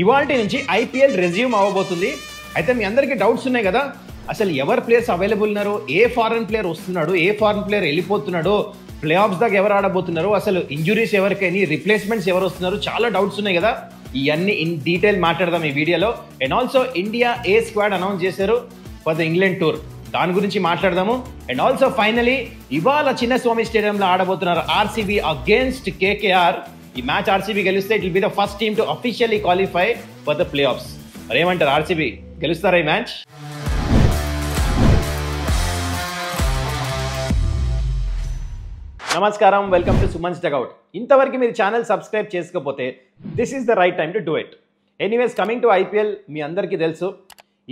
ఇవాల్టి నుంచి IPL resume అవ్వబోతుంది. అయితే మీ అందరికీ డౌట్స్ ఉన్నాయి కదా, అసలు ఎవరు ప్లేయర్స్ అవైలబుల్ ఉన్నారు, ఏ ఫారెన్ ప్లేయర్ వస్తున్నాడు, ఏ ఫారెన్ ప్లేయర్ వెళ్ళిపోతున్నాడు, ప్లే ఆఫ్స్ దాకా ఎవరు ఆడబోతున్నారు, అసలు ఇంజురీస్ ఎవరికైనా, రిప్లేస్మెంట్స్ ఎవరు వస్తున్నారు, చాలా డౌట్స్ ఉన్నాయి కదా. ఇవన్నీ ఇన్ డీటెయిల్ మాట్లాడదాం ఈ వీడియోలో. And also India A squad announce చేశారు ఫర్ ద ఇంగ్లాండ్ టూర్, దాని గురించి మాట్లాడదాము. అండ్ ఆల్సో ఫైనలీ ఇవాళ చిన్నస్వామి స్టేడియంలో ఆడబోతున్నారు ఆర్సీబీ అగేన్స్ట్ కేకేఆర్. ఈ మ్యాచ్ ఆర్సీబీ గెలిస్తే it will be the first team to officially qualify for the play offs. మరి ఏమంటారు, ఆర్సీబీ గెలుస్తారా ఈ మ్యాచ్? నమస్కారం, వెల్కమ్ టు సుమన్స్ డగౌట్. ఇంతవరకు మీరు ఛానల్ సబ్స్క్రైబ్ చేసుకోకపోతే this is the right time to do it. Anyways, coming to IPL, మీ అందరికీ తెలుసు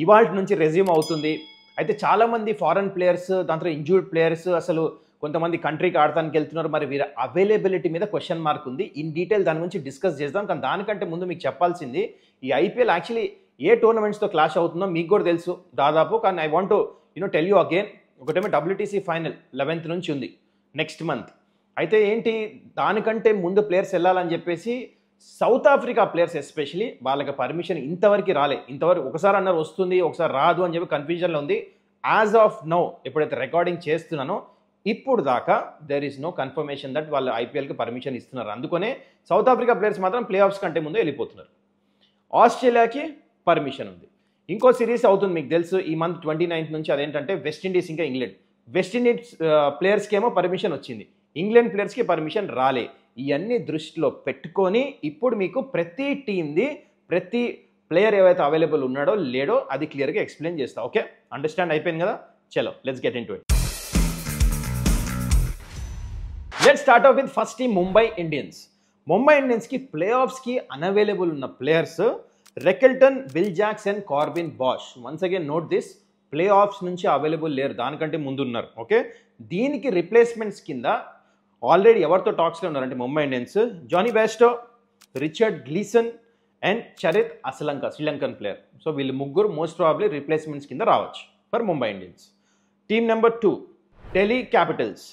ఇవాల్టి నుంచి రెజ్యూమ్ అవుతుంది. అయితే చాలామంది ఫారెన్ ప్లేయర్స్, దాంట్లో ఇంజూర్డ్ ప్లేయర్స్, అసలు కొంతమంది కంట్రీకి ఆడటానికి వెళ్తున్నారు. మరి వీరి అవైలబిలిటీ మీద క్వశ్చన్ మార్క్ ఉంది. ఇన్ డీటెయిల్ దాని గురించి డిస్కస్ చేద్దాం. కానీ దానికంటే ముందు మీకు చెప్పాల్సింది, ఈ ఐపీఎల్ యాక్చువల్లీ ఏ టోర్నమెంట్స్తో క్లాష్ అవుతుందో మీకు కూడా తెలుసు దాదాపు. కానీ I want to tell you again. ఒకటేమో WTC ఫైనల్ 11th నుంచి ఉంది నెక్స్ట్ మంత్. అయితే ఏంటి, దానికంటే ముందు ప్లేయర్స్ వెళ్ళాలని చెప్పేసి సౌత్ ఆఫ్రికా ప్లేయర్స్ ఎస్పెషలీ వాళ్ళకి పర్మిషన్ ఇంతవరకు రాలే. ఇంతవరకు ఒకసారి అన్నారు వస్తుంది, ఒకసారి రాదు అని చెప్పి కన్ఫ్యూజన్లో ఉంది. యాజ్ ఆఫ్ నౌ, ఎప్పుడైతే రికార్డింగ్ చేస్తున్నానో ఇప్పుడు దాకా there is no confirmation that వాళ్ళు ఐపీఎల్కి పర్మిషన్ ఇస్తున్నారు. అందుకనే సౌత్ ఆఫ్రికా ప్లేయర్స్ మాత్రం ప్లే ఆఫ్స్ కంటే ముందు వెళ్ళిపోతున్నారు. ఆస్ట్రేలియాకి పర్మిషన్ ఉంది. ఇంకో సిరీస్ అవుతుంది మీకు తెలుసు ఈ మంత్ 29th నుంచి. అదేంటంటే వెస్టిండీస్ ఇంకా ఇంగ్లాండ్. వెస్టిండీస్ ప్లేయర్స్కి ఏమో పర్మిషన్ వచ్చింది, ఇంగ్లాండ్ ప్లేయర్స్కి పర్మిషన్ రాలే. ఇవన్నీ దృష్టిలో పెట్టుకొని ఇప్పుడు మీకు ప్రతి టీమ్ది, ప్రతి ప్లేయర్ ఏవైతే అవైలబుల్ ఉన్నాడో లేడో అది క్లియర్గా ఎక్స్ప్లెయిన్ చేస్తా. ఓకే, అండర్స్టాండ్ అయిపోయింది కదా? చలో let's get into it. Let's start off with first team Mumbai Indians. Mumbai ఇండియన్స్కి ప్లే ఆఫ్స్కి అన్అవైలబుల్ ఉన్న players Rickelton, Will Jacks and Corbin Bosch. Once again note this, playoffs నుంచి అవైలబుల్ లేరు, దానికంటే ముందు ఉన్నారు. ఓకే, దీనికి రిప్లేస్మెంట్స్ కింద ఆల్రెడీ ఎవరితో టాక్స్లో ఉన్నారంటే Mumbai Indians Jonny Bairstow, Richard Gleeson and Charith Asalanka, Sri Lankan player. So వీళ్ళు ముగ్గురు మోస్ట్ ప్రాబబ్లీ రిప్లేస్మెంట్స్ కింద రావచ్చు for Mumbai Indians. Team number 2 Delhi Capitals.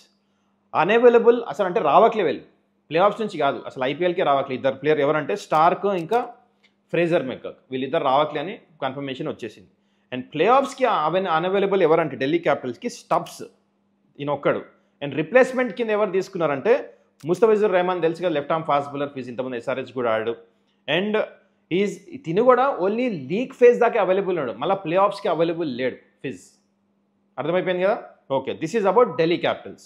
Unavailable అసలు అంటే రావట్లే, వీళ్ళు ప్లే ఆఫ్స్ నుంచి కాదు, అసలు ఐపీఎల్కే రావట్లే. ఇద్దరు ప్లేయర్ ఎవరంటే స్టార్క్ ఇంకా ఫ్రేజర్ మెక్కక్, వీళ్ళిద్దరు రావట్లే అని కన్ఫర్మేషన్ వచ్చేసింది. అండ్ ప్లే ఆఫ్స్కి అన్అవైలబుల్ ఎవరంటే ఢిల్లీ క్యాపిటల్స్కి స్టబ్స్, ఈయన ఒక్కడు. అండ్ రిప్లేస్మెంట్ కింద ఎవరు తీసుకున్నారంటే ముస్తఫిజుర్ రెహమాన్, తెలుసు కదా, left arm fast bowler, Fizz ఇంతమంది SRH కూడా ఆడాడు. అండ్ తిను కూడా ఓన్లీ లీగ్ ఫేజ్ దాకా అవైలబుల్ ఉన్నాడు, మళ్ళీ ప్లే ఆఫ్స్కి అవైలబుల్ లేడు ఫిజ్. అర్థమైపోయింది కదా? Okay, this is about Delhi Capitals.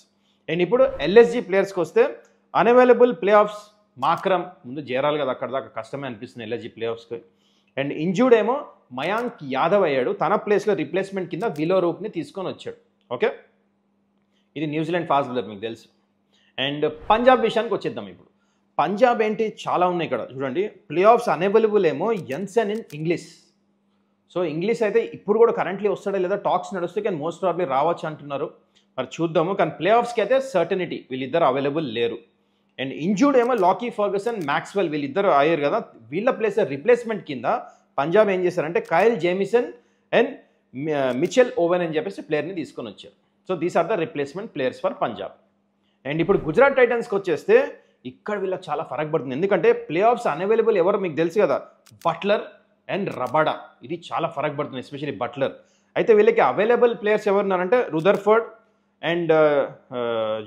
And ఇప్పుడు LSG ప్లేయర్స్కి వస్తే అన్అవైలబుల్ ప్లే ఆఫ్స్ మాక్రమ్, ముందు చేరాలి కదా, అక్కడ దాకా కష్టమే అనిపిస్తుంది LSG ప్లే ఆఫ్స్కి. అండ్ ఇంజూర్డ్ ఏమో మయాంక్ యాదవ్ అయ్యాడు, తన ప్లేస్లో రిప్లేస్మెంట్ కింద విలో రూప్ని తీసుకొని వచ్చాడు. ఓకే, ఇది న్యూజిలాండ్ ఫాస్ట్ బౌలర్ మీకు తెలుసు. అండ్ పంజాబ్ విషయానికి వచ్చేద్దాం. ఇప్పుడు పంజాబ్ ఏంటి, చాలా ఉన్నాయి ఇక్కడ చూడండి. ప్లే ఆఫ్స్ అన్అవైలబుల్ ఏమో ఎన్సన్ ఇన్ ఇంగ్లీష్. సో ఇంగ్లీష్ అయితే ఇప్పుడు కూడా కరెంట్లీ వస్తాడా లేదా టాక్స్ నడుస్తే, కానీ మోస్ట్ ప్రాబ్లీ రావచ్చు అంటున్నారు. మరి చూద్దాము. కానీ ప్లే ఆఫ్స్కి అయితే సర్టనిటీ వీళ్ళిద్దరు అవైలబుల్ లేరు. అండ్ ఇంజూర్డ్ ఏమో లాకీ ఫర్గసన్, మ్యాక్స్వెల్, వీళ్ళిద్దరు అయ్యారు కదా, వీళ్ళ ప్లేస్ రిప్లేస్మెంట్ కింద పంజాబ్ ఏం చేశారంటే Kyle Jamieson and Mitchell Owen అని చెప్పేసి ప్లేయర్ని తీసుకొని వచ్చారు. So these are the replacement players for Punjab. And ఇప్పుడు గుజరాత్ టైటన్స్కి వచ్చేస్తే ఇక్కడ వీళ్ళకి చాలా ఫరక్ పడుతుంది. ఎందుకంటే ప్లే ఆఫ్స్ అన్అవైలబుల్ ఎవరు మీకు తెలుసు కదా, బట్లర్ అండ్ రబాడా. ఇది చాలా ఫరక్ పడుతుంది, ఎస్పెషల్లీ బట్లర్. అయితే వీళ్ళకి అవైలబుల్ ప్లేయర్స్ ఎవరున్నారంటే రుదర్ఫర్డ్ అండ్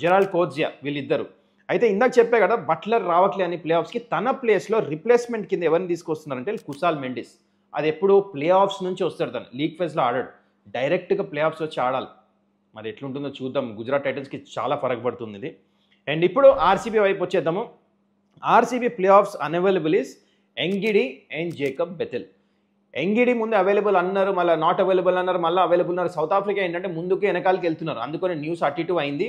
జెరాల్డ్ కోజ్యా, వీళ్ళిద్దరు. అయితే ఇందాక చెప్పే కదా బట్లర్ రావట్లే అని ప్లే ఆఫ్స్కి, తన ప్లేస్లో రిప్లేస్మెంట్ కింద ఎవరిని తీసుకొస్తున్నారంటే కుసాల్ మెండిస్. అది ఎప్పుడు ప్లే ఆఫ్స్ నుంచి వస్తాడు, తను లీగ్ ఫేజ్లో ఆడాడు, డైరెక్ట్గా ప్లే ఆఫ్స్ వచ్చి ఆడాలి. మరి ఎట్లుంటుందో చూద్దాం. గుజరాత్ టైటన్స్కి చాలా ఫరక్ పడుతుంది ఇది. అండ్ ఇప్పుడు ఆర్సీబీ వైపు వచ్చేద్దాము. RCB playoffs unavailable is Ngidi and Jacob Bethell. Ngidi ముందు అవైలబుల్ అన్నారు, మళ్ళీ నాట్ అవైలబుల్ అన్నారు, మళ్ళీ అవైలబుల్ అన్నారు. సౌత్ ఆఫ్రికా ఏంటంటే ముందుకు వెనకాలకి వెళ్తున్నారు, అందుకని న్యూస్ అటు ఇటు అయింది.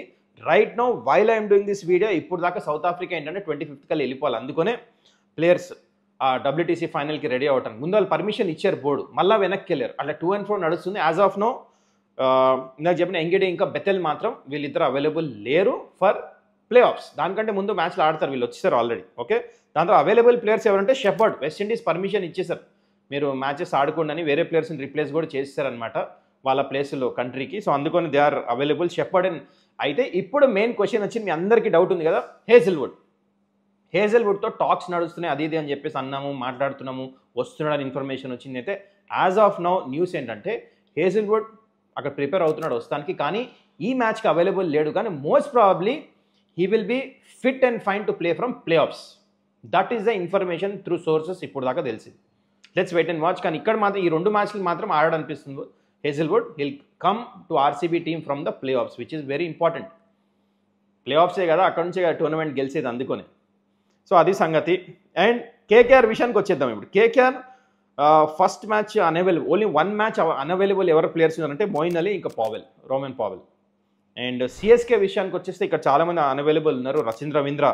Right now while I'm doing this video, ఇప్పుడు దాకా సౌత్ ఆఫ్రికా ఏంటంటే 25th కల్లా వెళ్ళిపోవాలి. అందుకనే ప్లేయర్స్ ఆ WTC ఫైనల్కి రెడీ అవటానికి ముందు వాళ్ళు పర్మిషన్ ఇచ్చారు బోర్డు, మళ్ళీ వెనక్కి వెళ్ళారు. అట్లా 2 and 4 నడుస్తుంది. యాజ్ ఆఫ్ నో నాకు చెప్పిన ఎంగిడి ఇంకా బెథెల్ మాత్రం వీళ్ళిద్దరు అవైలబుల్ లేరు ఫర్ ప్లే ఆఫ్స్. దానికంటే ముందు మ్యాచ్లో ఆడతారు, వీళ్ళు వచ్చేసారు ఆల్రెడీ. ఓకే, దాంట్లో అవైలబుల్ ప్లేయర్స్ ఎవరంటే షెఫర్డ్, వెస్టిండీస్ పర్మిషన్ ఇచ్చేసారు, మీరు మ్యాచెస్ ఆడకుండా అని. వేరే ప్లేయర్స్ని రిప్లేస్ కూడా చేసేసారనమాట వాళ్ళ ప్లేస్లో కంట్రీకి. సో అందుకని they are available Shepherd and. అయితే ఇప్పుడు మెయిన్ క్వశ్చన్ వచ్చింది, మీ అందరికీ డౌట్ ఉంది కదా, హేజిల్వుడ్. హేజల్వుడ్తో టాక్స్ నడుస్తున్నాయి అది ఇది అని చెప్పేసి అన్నాము, మాట్లాడుతున్నాము, వస్తున్నాడని ఇన్ఫర్మేషన్ వచ్చింది. అయితే యాజ్ ఆఫ్ నౌ న్యూస్ ఏంటంటే హేజల్వుడ్ అక్కడ ప్రిపేర్ అవుతున్నాడు వస్తానికి, కానీ ఈ మ్యాచ్కి అవైలబుల్ లేడు. కానీ most probably he will be fit and fine to play from playoffs. That is the information through sources ఇప్పుడు దాకా తెలిసింది. Let's wait and watch. కానీ ఇక్కడ మాత్రం ఈ 2 మ్యాచ్లు మాత్రం ఆడాలనిపిస్తుంది Hazlewood. He'll come to RCB team from the playoffs which is very important. ప్లే ఆఫ్సే కదా, అక్కడ నుంచే టోర్నమెంట్ గెలిచేది అందుకొని. సో అది సంగతి. అండ్ కేకేఆర్ విషయానికి వచ్చేద్దాం. ఇప్పుడు KKR first match unavailable, only 1 match unavailable ఎవరు ప్లేయర్స్ ఉన్నారంటే మోయిన్ అలీ ఇంకా Powell, Rovman Powell. And CSK విషయానికి వచ్చేస్తే ఇక్కడ చాలామంది అనవైలబుల్ ఉన్నారు. Rachindra Ravindra,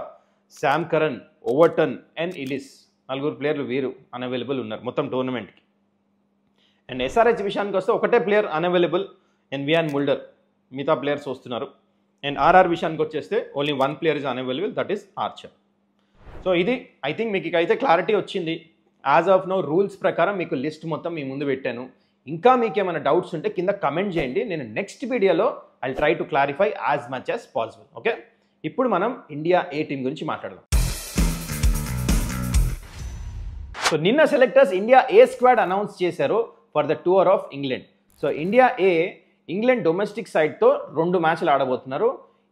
Sam Curran, Overton and Ellis, 4 ప్లేయర్లు వీరు అనవైలబుల్ ఉన్నారు మొత్తం టోర్నమెంట్కి. అండ్ ఎస్ఆర్హెచ్ విషయానికి వస్తే ఒకటే player unavailable, and Wiaan Mulder. మిగతా ప్లేయర్స్ వస్తున్నారు. అండ్ ఆర్ఆర్ విషయానికి వచ్చేస్తే only 1 player is unavailable, that is Archer. So ఇది ఐ థింక్ మీకు అయితే క్లారిటీ వచ్చింది. యాజ్ ఆఫ్ నో రూల్స్ ప్రకారం మీకు లిస్ట్ మొత్తం మీ ముందు పెట్టాను. ఇంకా మీకు ఏమైనా డౌట్స్ ఉంటే కింద కమెంట్ చేయండి. నేను నెక్స్ట్ వీడియోలో I try to clarify as much as possible. Okay, ఇప్పుడు మనం ఇండియా ఏ టీం గురించి మాట్లాడదాం. సో నిన్న selectors India A squad announce చేశారు for the tour of England. So India A England domestic సైడ్తో 2 మ్యాచ్లు ఆడబోతున్నారు.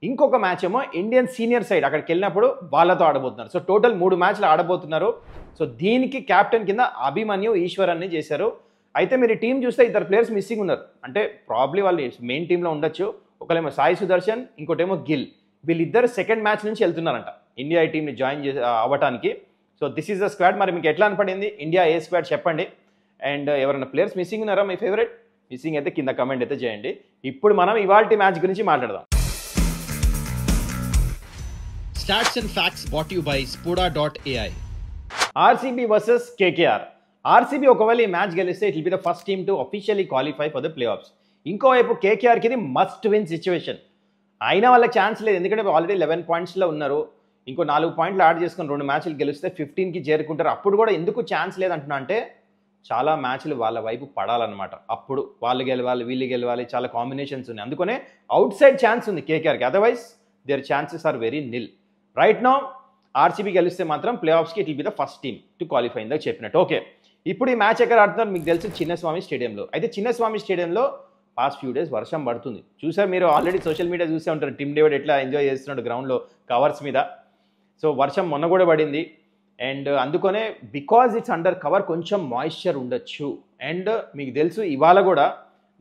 ఇంకొక మ్యాచ్ ఏమో ఇండియన్ సీనియర్ సైడ్ అక్కడికి వెళ్ళినప్పుడు వాళ్ళతో ఆడబోతున్నారు. సో టోటల్ 3 మ్యాచ్లు ఆడబోతున్నారు. సో దీనికి క్యాప్టెన్ కింద అభిమన్యు ఈశ్వరన్ని చేశారు. అయితే మీరు ఈ టీం చూస్తే 2 ప్లేయర్స్ మిస్సింగ్ ఉన్నారు. అంటే ప్రాబ్లీ వాళ్ళు మెయిన్ టీంలో ఉండొచ్చు. ఒకరేమో సాయి సుదర్శన్, ఇంకోటేమో గిల్. వీళ్ళిద్దరు సెకండ్ మ్యాచ్ నుంచి వెళ్తున్నారంట ఇండియా ఈ టీంని జాయిన్ అవ్వటానికి. So this is the squad. మరి మీకు ఎట్లా అనిపడింది ఇండియా ఏ స్క్వాడ్ చెప్పండి. అండ్ ఎవరైనా ప్లేయర్స్ మిస్సింగ్ ఉన్నారా మీ ఫేవరెట్? మిస్సింగ్ అయితే కింద కమెంట్ అయితే చేయండి. ఇప్పుడు మనం ఇవాల్టి మ్యాచ్ గురించి మాట్లాడదాం. Stats and facts brought to you by Spoda.ai. RCB versus KKR. RCB ఒకవేళ ఈ మ్యాచ్ గెలిస్తే it will be the first team to officially qualify for the play offs. ఇంకోవైపు కేకేఆర్కి ఇది మస్ట్ విన్ సిచ్యువేషన్. అయినా వాళ్ళకి ఛాన్స్ లేదు, ఎందుకంటే ఆల్రెడీ 11 పాయింట్స్లో ఉన్నారు. ఇంకో 4 పాయింట్లు యాడ్ చేసుకొని 2 మ్యాచ్లు గెలిస్తే 15కి చేరుకుంటారు. అప్పుడు కూడా ఎందుకు ఛాన్స్ లేదంటున్నా అంటే చాలా మ్యాచ్లు వాళ్ళ వైపు పడాలన్నమాట. అప్పుడు వాళ్ళు గెలవాలి, వీళ్ళు గెలవాలి, చాలా కాంబినేషన్స్ ఉన్నాయి. అందుకనే అవుట్ సైడ్ ఛాన్స్ ఉంది కేకేఆర్కి. Otherwise there chances are very nil. Right now RCB గెలిస్తే మాత్రం ప్లే ఆఫ్స్కి it will be the first team to qualify ఇందాక చెప్పినట్టు. ఓకే, ఇప్పుడు ఈ మ్యాచ్ ఎక్కడ ఆడుతున్నారు మీకు తెలుసు, చిన్నస్వామి స్టేడియంలో. అయితే చిన్నస్వామి స్టేడియంలో పాస్ట్ ఫ్యూ డేస్ వర్షం పడుతుంది. చూసారు మీరు ఆల్రెడీ సోషల్ మీడియా చూసే ఉంటారు టిమ్ డేవిడ్ ఎట్లా ఎంజాయ్ చేస్తున్నాడు గ్రౌండ్లో కవర్స్ మీద. సో వర్షం మొన్న కూడా పడింది. అండ్ అందుకనే బికాజ్ ఇట్స్ అండర్ కవర్ కొంచెం మాయిశ్చర్ ఉండొచ్చు. అండ్ మీకు తెలుసు ఇవాళ కూడా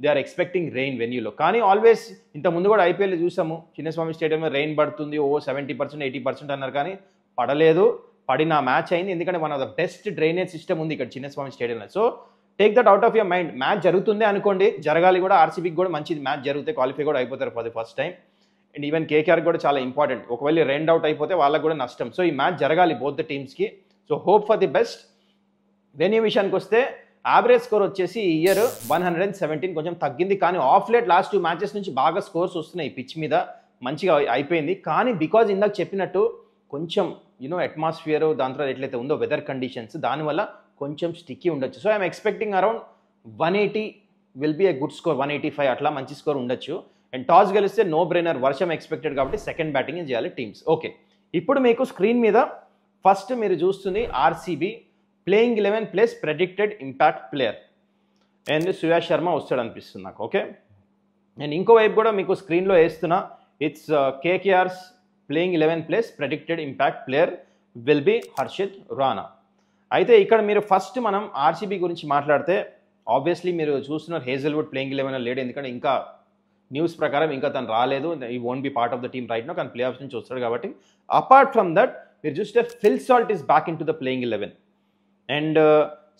దే ఆర్ ఎక్స్పెక్టింగ్ రెయిన్ వెన్యూలో. కానీ ఆల్వేస్ ఇంత ముందు కూడా ఐపీఎల్ చూసాము చిన్నస్వామి స్టేడియంలో రెయిన్ పడుతుంది, 70% 80% అన్నారు, కానీ పడలేదు. పడిన మ్యాచ్ అయింది, ఎందుకంటే one of the best drainage system ఉంది ఇక్కడ చిన్నస్వామి స్టేడియంలో. So take that out of your mind. Match జరుగుతుంది అనుకోండి, జరగాలి కూడా. ఆర్సీబీకి కూడా మంచిది మ్యాచ్ జరిగితే క్వాలిఫై కూడా అయిపోతారు for the first time. And even KKR కూడా చాలా ఇంపార్టెంట్. ఒకవేళ రెయిన్ అవుట్ అయిపోతే వాళ్ళకి కూడా నష్టం. సో ఈ మ్యాచ్ జరగాలి బోత్ ద టీమ్స్కి. So hope for the best. Venue విషయానికి వస్తే యావరేజ్ స్కోర్ వచ్చేసి ఈ ఇయర్ 117, కొంచెం తగ్గింది. కానీ ఆఫ్ లేట్ లాస్ట్ 2 మ్యాచెస్ నుంచి బాగా స్కోర్స్ వస్తున్నాయి పిచ్ మీద, మంచిగా అయిపోయింది. కానీ బికాజ్ ఇందాక చెప్పినట్టు కొంచెం అట్మాస్ఫియర్ దాని తర్వాత ఎట్లయితే ఉందో వెదర్ కండిషన్స్, దానివల్ల కొంచెం స్టిక్కీ ఉండొచ్చు. So I'm expecting around 180 will be a good score, 185 అట్లా మంచి స్కోర్ ఉండొచ్చు. అండ్ టాస్ గెలిస్తే నో బ్రెయినర్, వర్షం ఎక్స్పెక్టెడ్ కాబట్టి సెకండ్ బ్యాటింగ్ చేయాలి టీమ్స్. ఓకే, ఇప్పుడు మీకు స్క్రీన్ మీద ఫస్ట్ మీరు చూస్తుంది RCB playing 11 plus predicted impact player. And Suyash Sharma వస్తాడు అనిపిస్తుంది నాకు. ఓకే, అండ్ ఇంకోవైపు కూడా మీకు స్క్రీన్లో వేస్తున్నా, it's KKR's playing 11 plus predicted impact player will be Harshit Rana. అయితే ఇక్కడ మీరు ఫస్ట్ మనం ఆర్సీబీ గురించి మాట్లాడితే ఆబ్వియస్లీ మీరు చూస్తున్నారు హేజల్వుడ్ ప్లేయింగ్ 11 లేడు, ఎందుకంటే ఇంకా న్యూస్ ప్రకారం ఇంకా తను రాలేదు. He won't be part of the team right now, కానీ ప్లే ఆఫ్స్ నుంచి వస్తాడు కాబట్టి. అపార్ట్ ఫ్రమ్ దట్ మీరు చూస్తే Phil Salt is back into the playing 11. And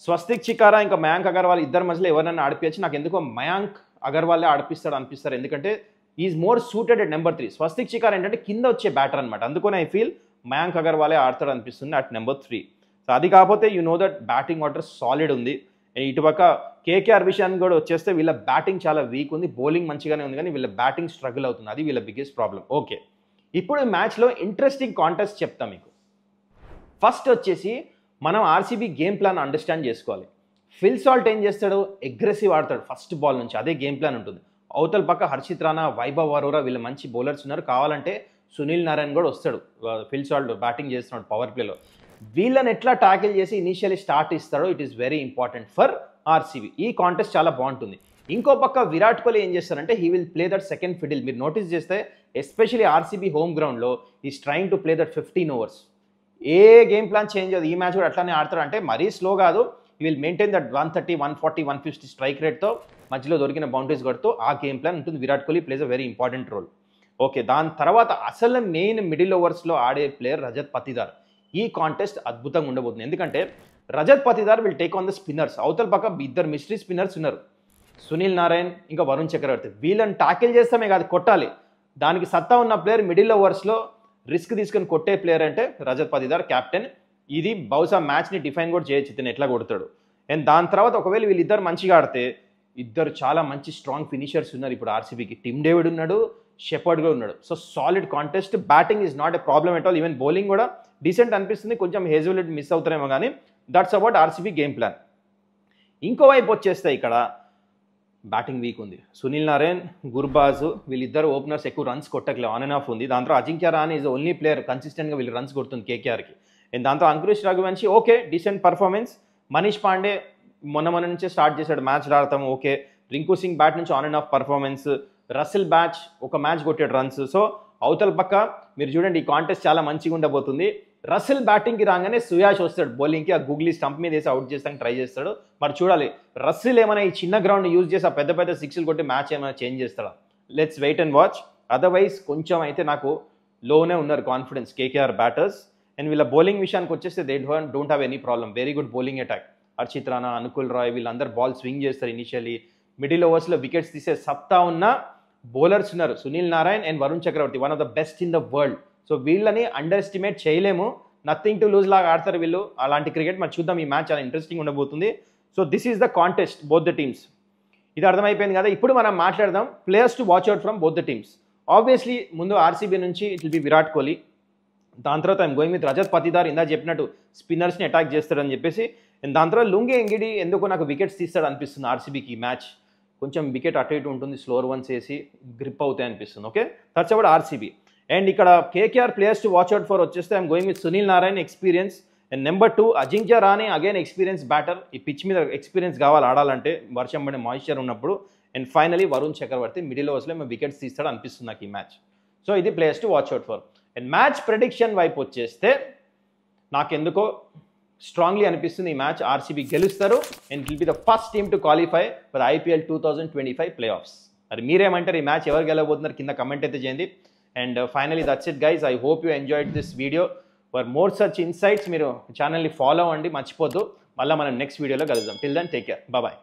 Swastik Chikara ఇంకా మయాంక్ అగర్వాల్ ఇద్దరు మధ్యలో ఎవరైనా ఆడిపించచ్చు. నాకు ఎందుకో మయాంక్ అగర్వాలే అనిపిస్తారు, ఎందుకంటే is more suited at number 3. స్వస్తిక్ చికారా ఏంటంటే కింద వచ్చే బ్యాటర్ అనమాట. అందుకని ఐ ఫీల్ మయాంక్ అగర్వాలే ఆడతాడు అనిపిస్తుంది అట్ నెంబర్ 3. సో అది కాకపోతే you know that batting order solid ఉంది. ఇటుపక్క కేకేఆర్ విషయాన్ని కూడా వచ్చేస్తే వీళ్ళ బ్యాటింగ్ చాలా వీక్ ఉంది, బౌలింగ్ మంచిగానే ఉంది, కానీ వీళ్ళ బ్యాటింగ్ స్ట్రగుల్ అవుతుంది. అది వీళ్ళ బిగ్గెస్ట్ ప్రాబ్లం. ఓకే, ఇప్పుడు ఈ మ్యాచ్లో ఇంట్రెస్టింగ్ కాంటెస్ట్ చెప్తాం మీకు. ఫస్ట్ వచ్చేసి మనం ఆర్సీబీ గేమ్ ప్లాన్ అండర్స్టాండ్ చేసుకోవాలి. ఫిల్ సాల్ట్ ఏం చేస్తాడు, అగ్రెసివ్ ఆడతాడు ఫస్ట్ బాల్ నుంచి, అదే గేమ్ ప్లాన్ ఉంటుంది. అవతల పక్క హర్షిత్ రాణా, వైభవ్ అరోరా వీళ్ళు మంచి బౌలర్స్ ఉన్నారు. కావాలంటే సునీల్ నారాయణ్ కూడా వస్తాడు, ఫిల్ సాల్ట్ బ్యాటింగ్ చేస్తున్నాడు పవర్ ప్లేలో. వీళ్ళని ఎట్లా ట్యాకిల్ చేసి ఇనీషియలీ స్టార్ట్ ఇస్తాడో it is very important for RCB. ఈ కాంటెస్ట్ చాలా బాగుంటుంది. ఇంకో పక్క విరాట్ కోహ్లీ ఏం చేస్తారంటే he will play that second fiddle. మీరు నోటీస్ చేస్తే ఎస్పెషలీ ఆర్సీబీ హోమ్ గ్రౌండ్లో is trying to play that 15 overs. A game plan change అవ్వదు. ఈ మ్యాచ్ కూడా అట్లానే ఆడతారు, అంటే మరీ స్లో కాదు. He will maintain that 130, 140, 150 strike రేట్తో మధ్యలో దొరికిన బౌండరీస్ కొడుతూ ఆ గేమ్ ప్లాన్ ఉంటుంది. Virat Kohli plays a very important role. Okay, దాని తర్వాత అసలు మెయిన్ మిడిల్ ఓవర్స్లో ఆడే ప్లేయర్ రజత్ పతిదార్. ఈ కాంటెస్ట్ అద్భుతంగా ఉండబోతుంది, ఎందుకంటే Rajat Patidar will take on the spinners. అవతల పక్క ఇద్దరు మిస్టరీ స్పిన్నర్స్ ఉన్నారు, సునీల్ నారాయణ్ ఇంకా వరుణ్ చక్రవర్తి. వీళ్ళని ట్యాకిల్ చేస్తామే కాదు, కొట్టాలి. దానికి సత్తా ఉన్న ప్లేయర్ మిడిల్ ఓవర్స్లో రిస్క్ తీసుకొని కొట్టే ప్లేయర్ అంటే రజత్ పతిదార్ కెప్టెన్. ఇది బహుశా మ్యాచ్ని డిఫైన్ కూడా చేయొచ్చు, ఇతను ఎట్లా కొడతాడు. అండ్ దాని తర్వాత ఒకవేళ వీళ్ళిద్దరు మంచిగా ఆడితే ఇద్దరు చాలా మంచి స్ట్రాంగ్ ఫినిషర్స్ ఉన్నారు ఇప్పుడు ఆర్సీబీకి. టిమ్ డేవిడ్ ఉన్నాడు, షెపర్డ్ కూడా ఉన్నాడు. So solid contest. Batting is not a problem at all. Even bowling కూడా డీసెంట్ అనిపిస్తుంది. కొంచెం హేజల్వుడ్ మిస్ అవుతారేమో కానీ that's about RCB game plan. ఇంకోవైపు వచ్చేస్తే ఇక్కడ బ్యాటింగ్ వీక్ ఉంది. సునీల్ నారాయణ్, గుర్బాజ్ వీళ్ళిద్దరు ఓపెనర్స్ ఎక్కువ రన్స్ కొట్టట్లేదు, ఆన్ అండ్ ఆఫ్ ఉంది. దాంతో Ajinkya Rahane is only player కన్సిస్టెంట్గా వీళ్ళు రన్స్ కొడుతుంది కేకేఆర్కి. అండ్ దాంతో Angkrish Raghuvanshi okay decent performance. Manish Pandey మొన్న నుంచే స్టార్ట్ చేశాడు మ్యాచ్ ఆడతాం, ఓకే. రింకు సింగ్ బ్యాట్ నుంచి on and off performance. Russell బ్యాచ్ ఒక మ్యాచ్ కొట్టాడు రన్స్. సో అవతల పక్క మీరు చూడండి, ఈ కాంటెస్ట్ చాలా మంచిగా ఉండబోతుంది. రసిల్ బ్యాటింగ్కి రాగానే సుయాష్ వస్తాడు బౌలింగ్కి, ఆ గూగ్లీ స్టంప్ మీద వేసి అవుట్ చేస్తానికి ట్రై చేస్తాడు. మరి చూడాలి రసిల్ ఏమైనా ఈ చిన్న గ్రౌండ్ యూజ్ చేసి ఆ పెద్ద పెద్ద సిక్స్లు కొట్టి మ్యాచ్ ఏమైనా చేంజ్ చేస్తాడా. Let's wait and watch. Otherwise కొంచెం అయితే నాకు లోనే ఉన్నారు కాన్ఫిడెన్స్ కేకేఆర్ బ్యాటర్స్. అండ్ వీళ్ళ బౌలింగ్ విషయానికి వచ్చేస్తే they don't have any problem. Very good bowling attack. Harshit Rana, Anukul Roy వీళ్ళందరూ బాల్ స్వింగ్ చేస్తారు ఇనిషియలీ. మిడిల్ ఓవర్స్లో వికెట్స్ తీసే సత్తా ఉన్న బౌలర్స్ ఉన్నారు. Sunil Narine and Varun Chakravarthy one of the best in the world. So వీళ్ళని అండర్ ఎస్టిమేట్ చేయలేము. నథింగ్ టు లూజ్ లాగా ఆడతారు వీళ్ళు. అలాంటి క్రికెట్ మరి చూద్దాం. ఈ మ్యాచ్ చాలా ఇంట్రెస్టింగ్ ఉండబోతుంది. So this is the contest both the teams. ఇది అర్థమైపోయింది కదా. ఇప్పుడు మనం మాట్లాడదాం players to watch out from both the teams. Obviously ముందు ఆర్సీబీ నుంచి it will B Virat Kohli. దాని తర్వాత I'm going with Rajat Patidar. ఇందా చెప్పినట్టు స్పిన్నర్స్ని అటాక్ చేస్తాడని చెప్పేసి. అండ్ దాని తర్వాత లుంగి ఎంగిడి ఎందుకు నాకు వికెట్స్ తీస్తాడు అనిపిస్తుంది ఆర్సీబీకి. ఈ మ్యాచ్ కొంచెం వికెట్ అటు ఇటు ఉంటుంది, స్లోర్ వన్స్ వేసి గ్రిప్ అవుతాయి అనిపిస్తుంది. Okay, that's about RCB. And ఇక్కడ KKR players to watch out for వచ్చేస్తే I'm going with Sunil Narayan, experience. And number 2 Ajinkya Rahane, again experience batter. ఈ పిచ్ మీద ఎక్స్పీరియన్స్ కావాలి ఆడాలంటే, వర్షం పడే మాయిశ్చర్ ఉన్నప్పుడు. And finally Varun Chakravarthy middle ఓవర్స్లో మేము వికెట్స్ తీస్తాడు అనిపిస్తుంది నాకు ఈ మ్యాచ్. సో ఇది players to watch out for. And match prediction వైపు వచ్చేస్తే నాకెందుకో స్ట్రాంగ్లీ అనిపిస్తుంది ఈ మ్యాచ్ ఆర్సీబీ గెలుస్తారు. And it will be the first team to qualify for IPL 2025 play offs. మరి మీరేమంటారు, ఈ మ్యాచ్ ఎవరు గెలవబోతున్నారు కింద కమెంట్ అయితే చేయండి. And finally that's it guys. I hope you enjoyed this video. For more such insights మీరు ఛానల్ని ఫాలో అవ్వండి, మర్చిపోద్దు. మళ్ళీ మనం నెక్స్ట్ వీడియోలో కలుద్దాం. Till then take care, bye.